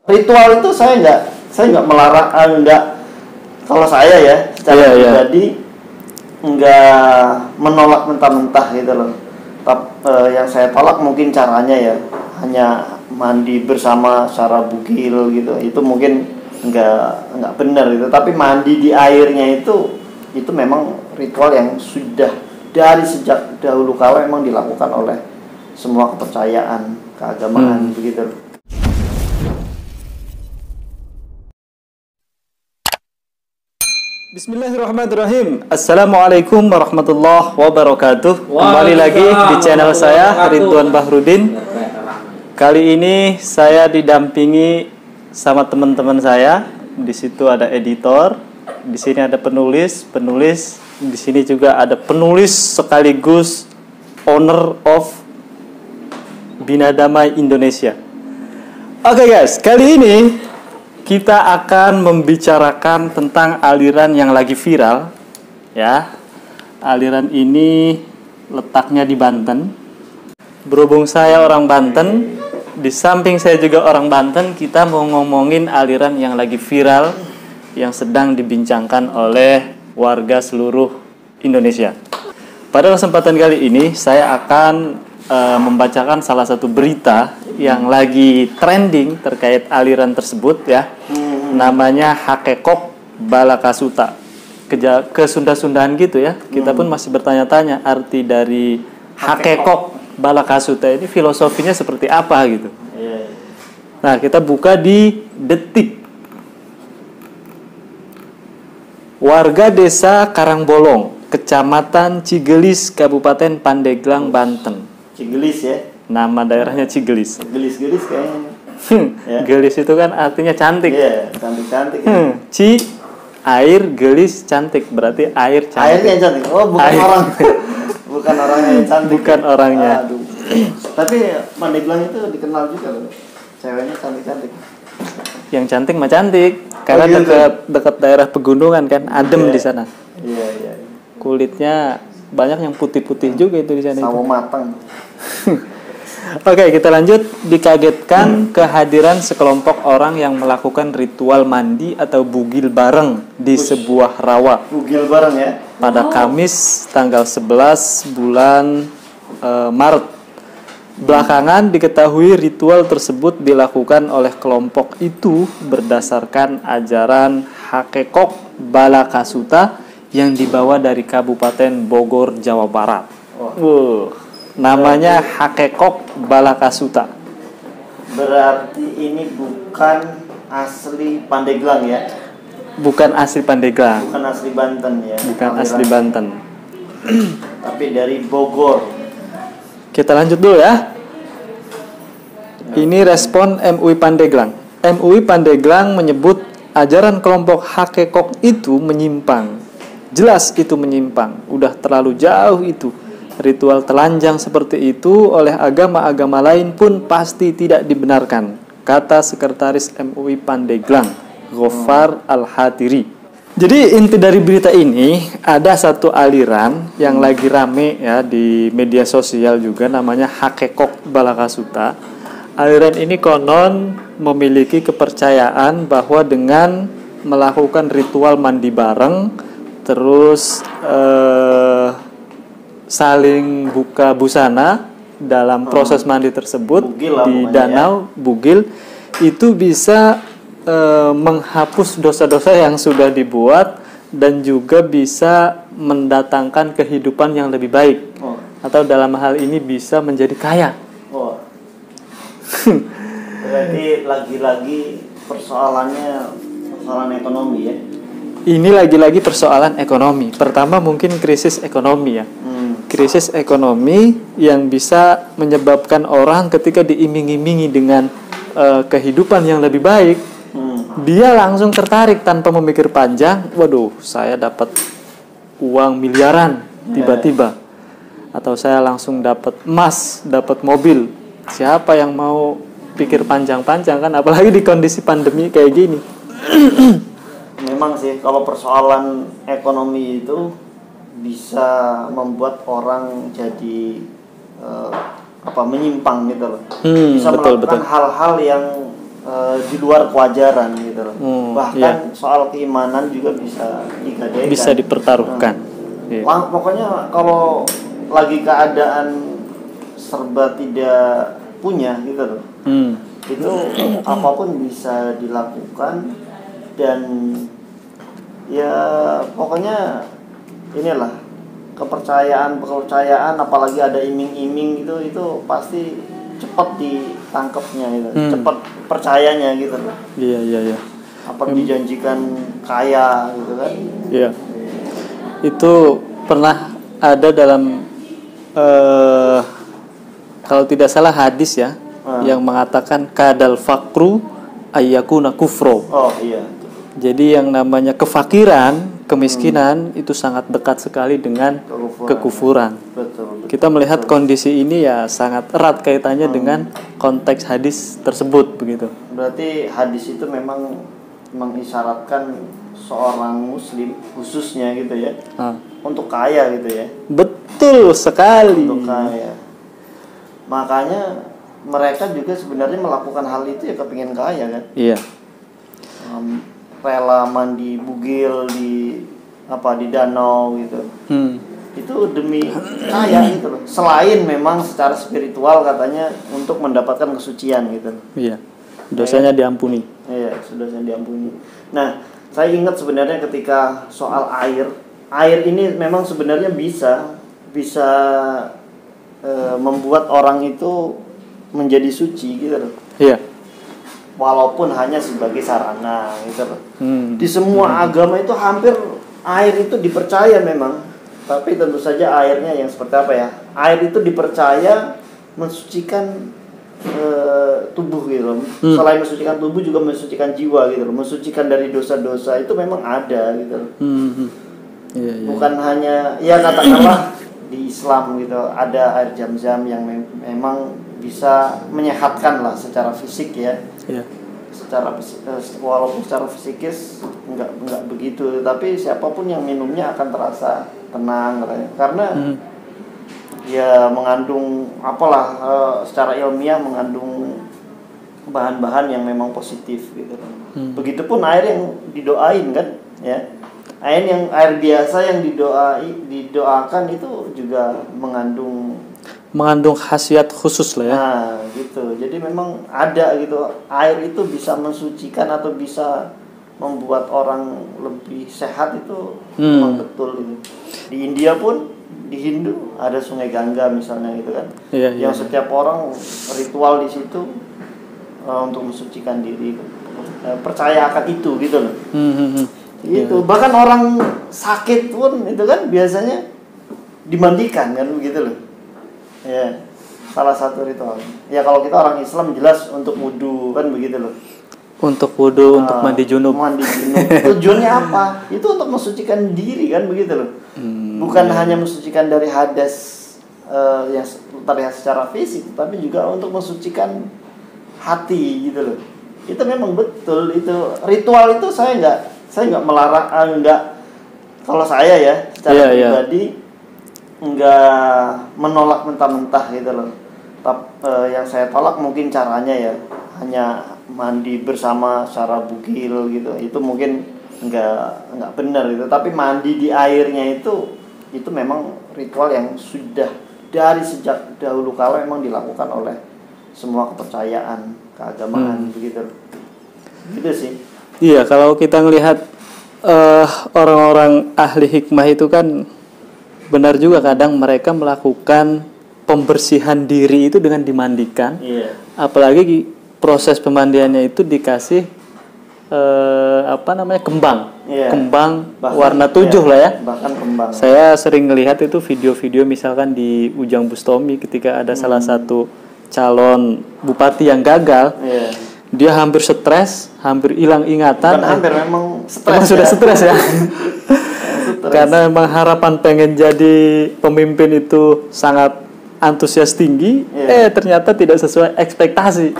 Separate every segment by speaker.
Speaker 1: Ritual itu saya nggak melarang, nggak, kalau saya ya secara pribadi nggak menolak mentah-mentah gitu loh. Yang saya tolak mungkin caranya ya, hanya mandi bersama secara bugil gitu, itu mungkin nggak benar itu. Tapi mandi di airnya itu memang ritual yang sudah dari sejak dahulu kala memang dilakukan oleh semua kepercayaan keagamaan begitu.
Speaker 2: Bismillahirrahmanirrahim. Assalamualaikum warahmatullahi wabarakatuh. Kembali lagi di channel saya, Ridwan Bahrudin. Kali ini saya didampingi sama teman-teman saya. Di situ ada editor, di sini ada penulis, di sini juga ada penulis sekaligus owner of Bina Damai Indonesia. Oke guys, kali ini kita akan membicarakan tentang aliran yang lagi viral, ya. Aliran ini letaknya di Banten. Berhubung saya orang Banten, di samping saya juga orang Banten, kita mau ngomongin aliran yang lagi viral, yang sedang dibincangkan oleh warga seluruh Indonesia. Pada kesempatan kali ini, saya akan membacakan salah satu berita yang lagi trending terkait aliran tersebut, ya. Namanya Hakekok Balakasuta. Ke Sunda-Sundaan gitu ya. Kita pun masih bertanya-tanya arti dari Hakekok Balakasuta ini filosofinya seperti apa gitu. Nah, kita buka di Detik. Warga desa Karangbolong, Kecamatan Cigelis, Kabupaten Pandeglang, Banten.
Speaker 1: Cigelis ya.
Speaker 2: Nama daerahnya Cigelis.
Speaker 1: Gelis-gelis kayaknya.
Speaker 2: Ya. Gelis itu kan artinya cantik.
Speaker 1: Iya, cantik-cantik.
Speaker 2: Ci air, gelis cantik, berarti air cantik.
Speaker 1: Airnya cantik. Oh, bukan
Speaker 2: air.
Speaker 1: orang. Bukan orangnya yang cantik.
Speaker 2: Bukan orangnya.
Speaker 1: Aduh. Tapi Pandeglang itu dikenal juga loh. Ceweknya cantik-cantik.
Speaker 2: Yang cantik mah cantik, karena
Speaker 1: gitu.
Speaker 2: dekat daerah pegunungan kan, adem di sana.
Speaker 1: Iya.
Speaker 2: Kulitnya banyak yang putih-putih juga itu di sana.
Speaker 1: Sawo matang.
Speaker 2: Oke, kita lanjut. Dikagetkan kehadiran sekelompok orang yang melakukan ritual mandi atau bugil bareng di sebuah rawa.
Speaker 1: Bugil bareng ya.
Speaker 2: Pada Kamis tanggal 11 bulan Maret. Belakangan diketahui ritual tersebut dilakukan oleh kelompok itu berdasarkan ajaran Hakekok Balakasuta yang dibawa dari Kabupaten Bogor, Jawa Barat. Namanya Hakekok Balakasuta.
Speaker 1: Berarti ini bukan asli Pandeglang ya?
Speaker 2: Bukan asli Pandeglang.
Speaker 1: Bukan asli Banten ya?
Speaker 2: Bukan asli Banten.
Speaker 1: Tapi dari Bogor.
Speaker 2: Kita lanjut dulu ya. Ini respon MUI Pandeglang. MUI Pandeglang menyebut ajaran kelompok Hakekok itu menyimpang. Jelas itu menyimpang. Udah terlalu jauh itu. Ritual telanjang seperti itu oleh agama-agama lain pun pasti tidak dibenarkan, kata Sekretaris MUI Pandeglang, Ghaffar Al-Hatiri. Jadi inti dari berita ini, ada satu aliran yang lagi rame ya di media sosial juga, namanya Hakekok Balakasuta. Aliran ini konon memiliki kepercayaan bahwa dengan melakukan ritual mandi bareng, terus saling buka busana dalam proses mandi tersebut di danau bugil, itu bisa menghapus dosa-dosa yang sudah dibuat dan juga bisa mendatangkan kehidupan yang lebih baik. Atau dalam hal ini bisa menjadi kaya.
Speaker 1: Berarti lagi-lagi persoalan ekonomi ya.
Speaker 2: Ini lagi-lagi persoalan ekonomi. Pertama mungkin krisis ekonomi ya. Krisis ekonomi yang bisa menyebabkan orang ketika diiming-imingi dengan kehidupan yang lebih baik, dia langsung tertarik tanpa memikir panjang. Waduh, saya dapat uang miliaran tiba-tiba, atau saya langsung dapat emas, dapat mobil. Siapa yang mau pikir panjang-panjang kan? Apalagi di kondisi pandemi kayak gini.
Speaker 1: Memang sih kalau persoalan ekonomi itu bisa membuat orang jadi menyimpang gitu loh. Bisa melakukan hal-hal yang di luar kewajaran gitu loh. Bahkan
Speaker 2: iya.
Speaker 1: soal keimanan juga bisa digadaikan.
Speaker 2: Bisa dipertaruhkan. Iya.
Speaker 1: Pokoknya kalau lagi keadaan serba tidak punya gitu loh. Itu apapun bisa dilakukan, dan ya pokoknya inilah kepercayaan apalagi ada iming-iming gitu, itu pasti cepat ditangkapnya gitu, cepat percayanya gitu loh.
Speaker 2: Iya.
Speaker 1: Apa dijanjikan kaya gitu kan.
Speaker 2: Iya. Itu pernah ada dalam kalau tidak salah hadis ya, yang mengatakan kadal fakru ayyakuna kufro.
Speaker 1: Oh iya.
Speaker 2: Jadi yang namanya kefakiran, kemiskinan itu sangat dekat sekali dengan kekufuran.
Speaker 1: Betul.
Speaker 2: Kita melihat kondisi ini ya sangat erat kaitannya dengan konteks hadis tersebut begitu.
Speaker 1: Berarti hadis itu memang mengisyaratkan seorang muslim khususnya gitu ya, untuk kaya gitu ya.
Speaker 2: Betul sekali.
Speaker 1: Untuk kaya. Makanya mereka juga sebenarnya melakukan hal itu ya kepingin kaya kan.
Speaker 2: Iya.
Speaker 1: Rela mandi bugil di danau gitu. Itu demi kaya gitu loh. Selain memang secara spiritual katanya untuk mendapatkan kesucian gitu.
Speaker 2: Iya. Dosanya diampuni.
Speaker 1: Iya, dosanya diampuni. Nah, saya ingat sebenarnya ketika soal air ini memang sebenarnya bisa membuat orang itu menjadi suci gitu loh.
Speaker 2: Iya.
Speaker 1: Walaupun hanya sebagai sarana gitu loh. Di semua agama itu hampir air itu dipercaya memang, tapi tentu saja airnya yang seperti apa ya? Air itu dipercaya mensucikan tubuh gitu loh. Selain mensucikan tubuh juga mensucikan jiwa gitu loh. Mensucikan dari dosa-dosa itu memang ada gitu loh.
Speaker 2: Iya.
Speaker 1: Bukan hanya ya katakanlah di Islam gitu ada air zam-zam yang memang bisa menyehatkan lah secara fisik ya.
Speaker 2: Iya.
Speaker 1: Walaupun secara fisikis enggak begitu, tapi siapapun yang minumnya akan terasa tenang katanya. Karena ya mengandung secara ilmiah mengandung bahan-bahan yang memang positif gitu. Begitupun air yang didoain kan ya. Air biasa yang didoakan itu juga mengandung
Speaker 2: khasiat khusus lah ya.
Speaker 1: Nah, gitu. Jadi memang ada gitu. Air itu bisa mensucikan atau bisa membuat orang lebih sehat itu memang betul gitu. Di India pun, di Hindu ada Sungai Gangga misalnya gitu kan.
Speaker 2: Iya.
Speaker 1: Setiap orang ritual di situ untuk mensucikan diri. Percaya akan itu gitu loh. Itu bahkan orang sakit pun itu kan biasanya dimandikan kan begitu loh. Ya, salah satu ritual. Ya kalau kita orang Islam jelas untuk wudu kan begitu loh.
Speaker 2: Untuk wudu, untuk mandi junub.
Speaker 1: Tujuannya apa? Itu untuk mensucikan diri kan begitu loh. Bukan hanya mensucikan dari hadas yang terlihat secara fisik, tapi juga untuk mensucikan hati gitu loh. Itu memang betul itu ritual itu saya nggak melarang, kalau saya ya secara pribadi nggak menolak mentah-mentah gitu loh. Yang saya tolak mungkin caranya ya hanya mandi bersama secara bugil gitu, itu mungkin nggak benar gitu. Tapi mandi di airnya itu memang ritual yang sudah dari sejak dahulu kala memang dilakukan oleh semua kepercayaan keagamaan begitu. Gitu sih.
Speaker 2: Iya, kalau kita ngelihat orang-orang ahli hikmah itu kan benar juga kadang mereka melakukan pembersihan diri itu dengan dimandikan.
Speaker 1: Iya.
Speaker 2: Apalagi proses pemandiannya itu dikasih kembang.
Speaker 1: Iya.
Speaker 2: Kembang
Speaker 1: bahkan,
Speaker 2: warna 7 lah ya.
Speaker 1: Bahkan kembang.
Speaker 2: Saya sering ngelihat itu video-video misalkan di Ujang Bustomi ketika ada salah satu calon bupati yang gagal.
Speaker 1: Iya.
Speaker 2: Dia hampir stres, hampir hilang ingatan.
Speaker 1: Memang stres.
Speaker 2: Memang sudah stres ya. Karena memang harapan pengen jadi pemimpin itu sangat antusias tinggi, ternyata tidak sesuai ekspektasi.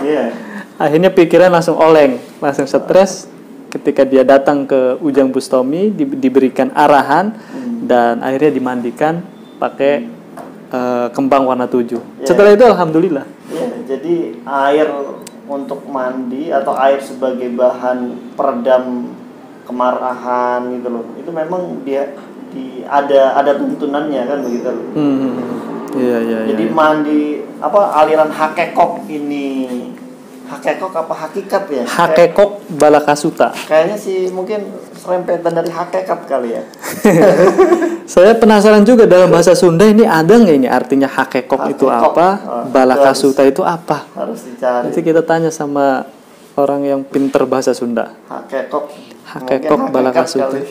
Speaker 2: Akhirnya pikiran langsung oleng, langsung stres. Ketika dia datang ke Ujang Bustomi, diberikan arahan dan akhirnya dimandikan pakai kembang warna 7. Setelah itu alhamdulillah.
Speaker 1: Jadi air untuk mandi atau air sebagai bahan peredam kemarahan gitu loh. Itu memang dia ada tuntunannya kan begitu loh.
Speaker 2: Iya.
Speaker 1: Jadi mandi aliran hakekok ini. Hakekok apa hakikat ya?
Speaker 2: Hakekok balakasuta.
Speaker 1: Kayaknya sih mungkin serempetan dari hakikat kali ya.
Speaker 2: Saya penasaran juga dalam bahasa Sunda ini ada nggak ini artinya hakekok itu apa, balakasuta itu apa?
Speaker 1: Harus dicari.
Speaker 2: Nanti kita tanya sama orang yang pinter bahasa Sunda. Hakekok balakasuta.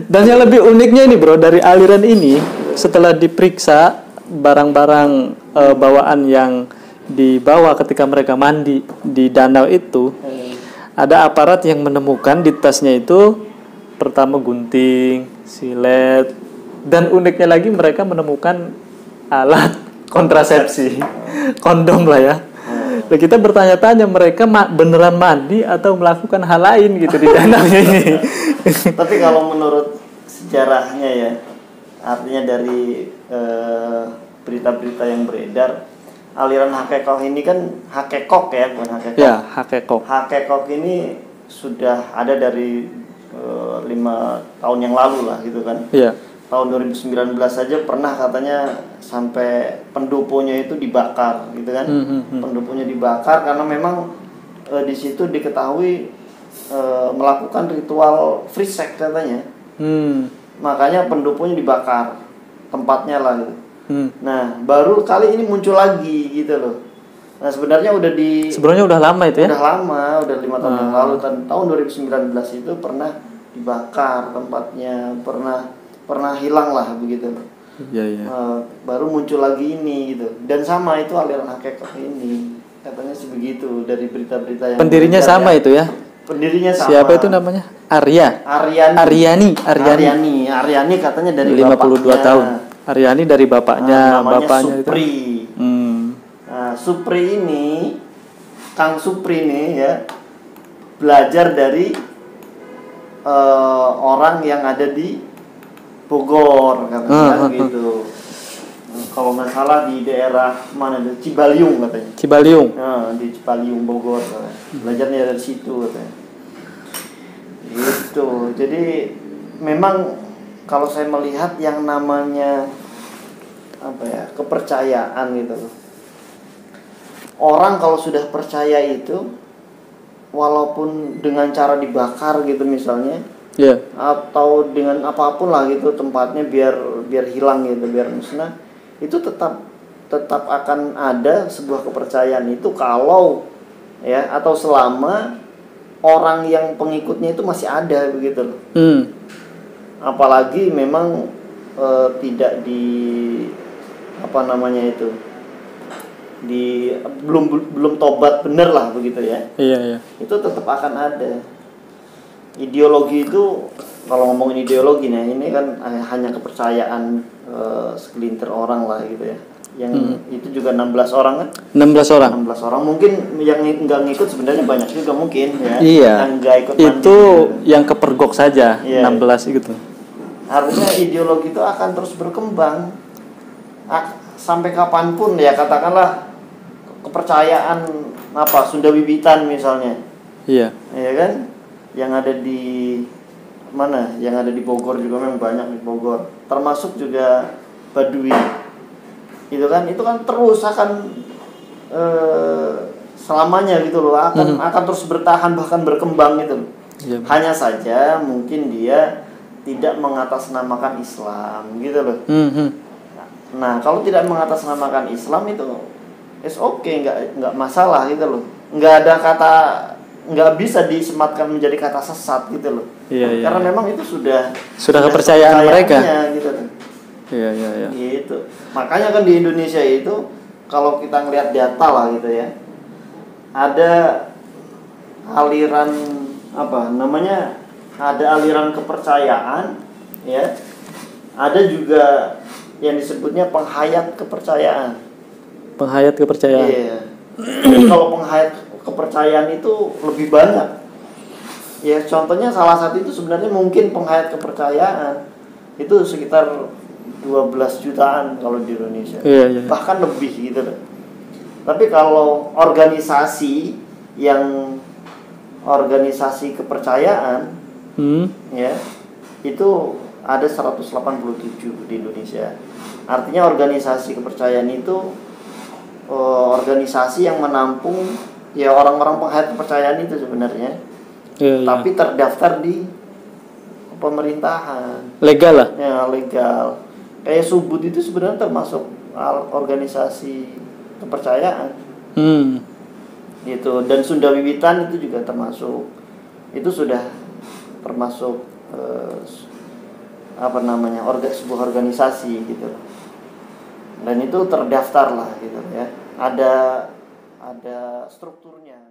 Speaker 2: Dan yang lebih uniknya ini bro, dari aliran ini setelah diperiksa barang-barang bawaan yang dibawa ketika mereka mandi di danau itu, ada aparat yang menemukan di tasnya itu pertama gunting, silet, dan uniknya lagi mereka menemukan alat kontrasepsi, kondom lah ya. Nah, kita bertanya-tanya mereka beneran mandi atau melakukan hal lain gitu di danau ini.
Speaker 1: Tapi kalau menurut sejarahnya ya, artinya dari berita-berita yang beredar, aliran hakekok ini kan hakekok ya, bukan hakekok.
Speaker 2: Ya, hakekok.
Speaker 1: Hakekok ini sudah ada dari 5 tahun yang lalu lah gitu kan.
Speaker 2: Iya.
Speaker 1: Tahun 2019 saja pernah katanya sampai pendoponya itu dibakar gitu kan. Pendoponya dibakar karena memang di situ diketahui melakukan ritual free sex katanya. Makanya pendoponya dibakar tempatnya lah gitu. Nah, baru kali ini muncul lagi gitu loh. Nah, sebenarnya udah lama itu ya? Udah lama, udah 5 tahun yang lalu. Tahun 2019 itu pernah dibakar tempatnya, pernah hilang lah begitu.
Speaker 2: Iya.
Speaker 1: Baru muncul lagi ini gitu. Dan sama itu aliran hakekok ini. Katanya sih begitu dari berita-berita yang
Speaker 2: pendirinya sama ya. Itu ya?
Speaker 1: Pendirinya sama.
Speaker 2: Siapa itu namanya? Aryani katanya dari 52
Speaker 1: bapaknya.
Speaker 2: tahun. Aryani dari bapaknya,
Speaker 1: bapaknya Supri.
Speaker 2: itu.
Speaker 1: Nah, Supri ini, Kang Supri ini ya belajar dari orang yang ada di Bogor katanya gitu. Kalau nggak salah di daerah mana itu Cibaliung katanya. Di Cibaliung Bogor katanya. Belajarnya dari situ katanya. Gitu. Jadi memang kalau saya melihat yang namanya kepercayaan gitu loh. Orang kalau sudah percaya itu, walaupun dengan cara dibakar gitu misalnya, atau dengan apapun lah gitu tempatnya biar hilang gitu, biar musnah, itu tetap akan ada sebuah kepercayaan itu kalau ya atau selama orang yang pengikutnya itu masih ada begitu loh. Apalagi memang tidak belum tobat bener lah begitu ya.
Speaker 2: Iya.
Speaker 1: Itu tetap akan ada. Ideologi itu kalau ngomongin ideologi nih, ini kan hanya kepercayaan segelintir orang lah gitu ya. Yang itu juga 16 orang kan? 16 orang mungkin yang enggak ngikut sebenarnya banyak juga mungkin ya.
Speaker 2: Iya.
Speaker 1: Yang enggak ikut
Speaker 2: itu yang kepergok saja, 16 gitu.
Speaker 1: Artinya ideologi itu akan terus berkembang sampai kapanpun ya, katakanlah kepercayaan Sunda Wiwitan misalnya.
Speaker 2: Iya.
Speaker 1: Ya kan? Yang ada di mana? Yang ada di Bogor juga memang banyak di Bogor. Termasuk juga Baduy. Itu kan terus akan selamanya gitu loh, akan terus bertahan bahkan berkembang gitu loh. Iya. Hanya saja mungkin dia tidak mengatasnamakan Islam gitu loh. Nah, kalau tidak mengatasnamakan Islam itu okay, nggak masalah gitu loh. Nggak bisa disematkan menjadi kata sesat gitu loh.
Speaker 2: Iya.
Speaker 1: Karena memang itu sudah
Speaker 2: kepercayaan mereka
Speaker 1: gitu loh.
Speaker 2: Iya.
Speaker 1: Gitu. Makanya kan di Indonesia itu kalau kita ngelihat data lah gitu ya, ada aliran ada aliran kepercayaan ya, ada juga yang disebutnya penghayat kepercayaan. Iya. Kalau penghayat kepercayaan itu lebih banyak ya, contohnya salah satu itu sebenarnya mungkin penghayat kepercayaan itu sekitar 12 jutaan kalau di Indonesia.
Speaker 2: Iya.
Speaker 1: Bahkan lebih gitu loh. Tapi kalau organisasi kepercayaan, ya, itu ada 187 di Indonesia. Artinya organisasi kepercayaan itu organisasi yang menampung ya orang-orang penghayat kepercayaan itu sebenarnya. Tapi terdaftar di pemerintahan.
Speaker 2: Legal lah.
Speaker 1: Ya, legal. Kayak Subud itu sebenarnya termasuk organisasi kepercayaan. Gitu. Dan Sunda Wiwitan itu juga termasuk. Itu sudah termasuk sebuah organisasi gitu. Dan itu terdaftar lah gitu ya. Ada strukturnya.